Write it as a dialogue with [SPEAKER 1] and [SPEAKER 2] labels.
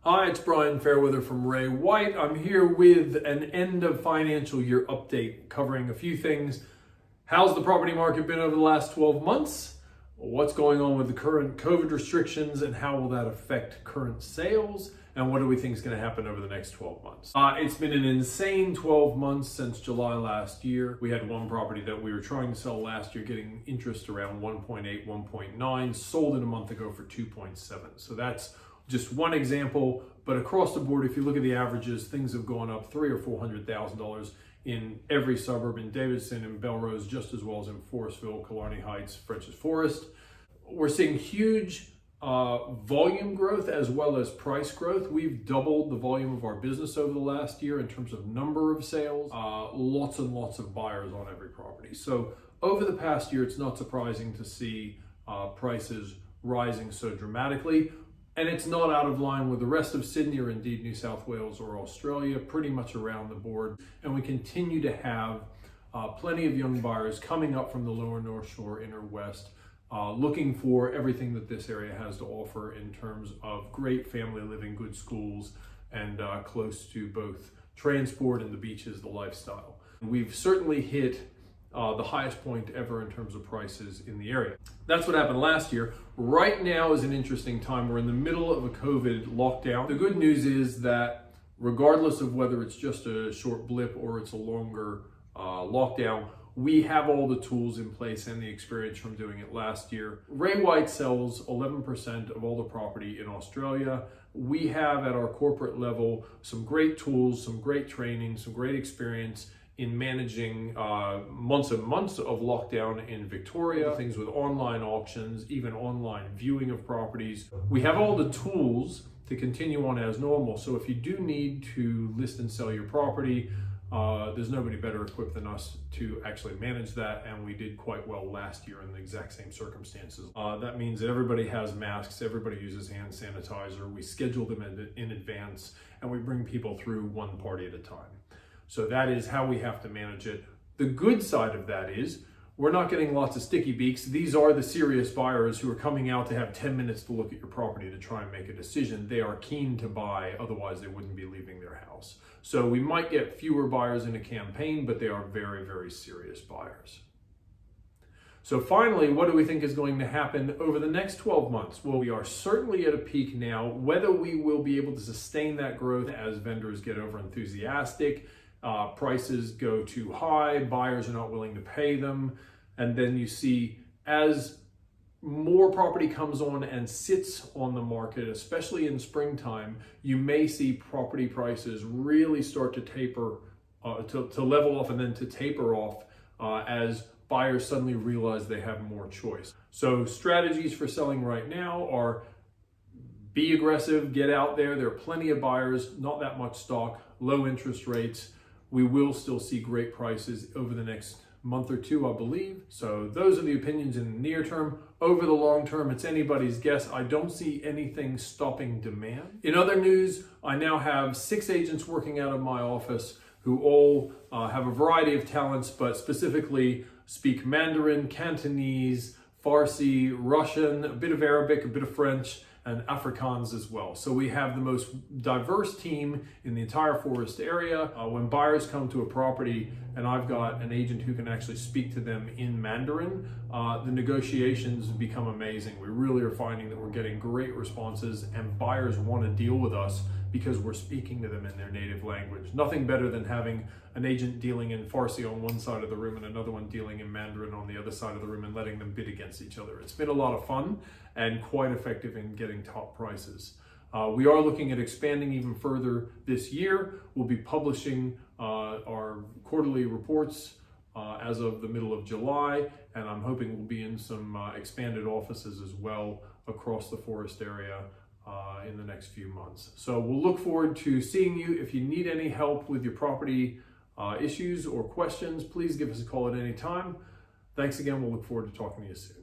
[SPEAKER 1] Hi, it's Brian Fairweather from Ray White. I'm here with an end of financial year update covering a few things. How's the property market been over the last 12 months? What's going on with the current COVID restrictions and how will that affect current sales? And what do we think is going to happen over the next 12 months? It's been an insane 12 months since July last year. We had one property that we were trying to sell last year getting interest around 1.8, 1.9, sold it a month ago for 2.7. So that's just one example, but across the board, if you look at the averages, things have gone up $300,000 or $400,000 in every suburb, in Davidson and Belrose, just as well as in Forestville, Killarney Heights, French's Forest. We're seeing huge volume growth as well as price growth. We've doubled the volume of our business over the last year in terms of number of sales, lots and lots of buyers on every property. So over the past year, it's not surprising to see prices rising so dramatically. And it's not out of line with the rest of Sydney or indeed New South Wales or Australia, pretty much around the board. And we continue to have plenty of young buyers coming up from the lower North Shore, inner west, looking for everything that this area has to offer in terms of great family living, good schools, and close to both transport and the beaches, the lifestyle. We've certainly hit the highest point ever in terms of prices in the area. That's what happened last year. Right now is an interesting time. We're in the middle of a COVID lockdown. The good news is that regardless of whether it's just a short blip or it's a longer lockdown, we have all the tools in place and the experience from doing it last year. Ray White sells 11% of all the property in Australia. We have at our corporate level some great tools, some great training, some great experience in managing months and months of lockdown in Victoria, things with online auctions, even online viewing of properties. We have all the tools to continue on as normal. So if you do need to list and sell your property, there's nobody better equipped than us to actually manage that, and we did quite well last year in the exact same circumstances. That means that everybody has masks, everybody uses hand sanitizer, we schedule them in advance, and we bring people through one party at a time. So that is how we have to manage it. The good side of that is we're not getting lots of sticky beaks. These are the serious buyers who are coming out to have 10 minutes to look at your property to try and make a decision. They are keen to buy, otherwise they wouldn't be leaving their house. So we might get fewer buyers in a campaign, but they are very, very serious buyers. So finally, what do we think is going to happen over the next 12 months? Well, we are certainly at a peak now. Whether we will be able to sustain that growth as vendors get over enthusiastic, prices go too high, buyers are not willing to pay them, and then you see as more property comes on and sits on the market, especially in springtime, you may see property prices really start to taper, to level off and then to taper off as buyers suddenly realize they have more choice. So strategies for selling right now are be aggressive, get out there. There are plenty of buyers, not that much stock, low interest rates. We will still see great prices over the next month or two, I believe. So those are the opinions in the near term. Over the long term, it's anybody's guess. I don't see anything stopping demand. In other news, I now have 6 agents working out of my office who all have a variety of talents, but specifically speak Mandarin, Cantonese, Farsi, Russian, a bit of Arabic, a bit of French, and Afrikaans as well. So we have the most diverse team in the entire Forest area. When buyers come to a property and I've got an agent who can actually speak to them in Mandarin, the negotiations become amazing. We really are finding that we're getting great responses and buyers want to deal with us because we're speaking to them in their native language. Nothing better than having an agent dealing in Farsi on one side of the room and another one dealing in Mandarin on the other side of the room and letting them bid against each other. It's been a lot of fun and quite effective in getting top prices. We are looking at expanding even further this year. We'll be publishing our quarterly reports as of the middle of July, and I'm hoping we'll be in some expanded offices as well across the Forest area in the next few months. So we'll look forward to seeing you. If you need any help with your property issues or questions, please give us a call at any time. Thanks again. We'll look forward to talking to you soon.